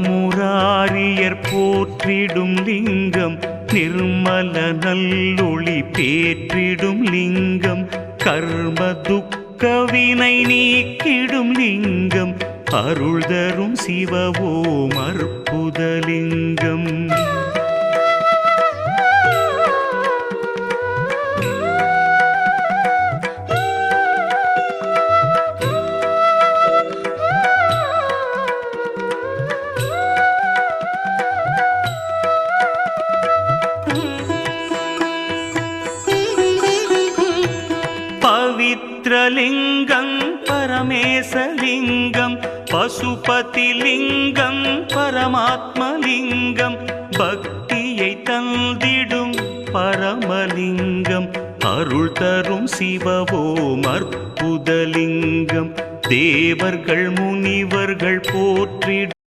பிரம்மமுராரியர் போற்றிடும் லிங்கம் நிர்மல நல்லொளி பேற்றிடும் லிங்கம் கர்ம துக்க வினை நீக்கிடும் லிங்கம் அருள் தரும் சிவவோம் அற்புதலிங்கம். பவித்ரலிங்கம் பரமேசலிங்கம் பசுபதிலிங்கம் பரமாத்மலிங்கம் பக்தியை தந்திடும் பரமலிங்கம் அருள் தரும் சிவவோம் அற்புதலிங்கம் தேவர்கள் முனிவர்கள் போற்றிடும்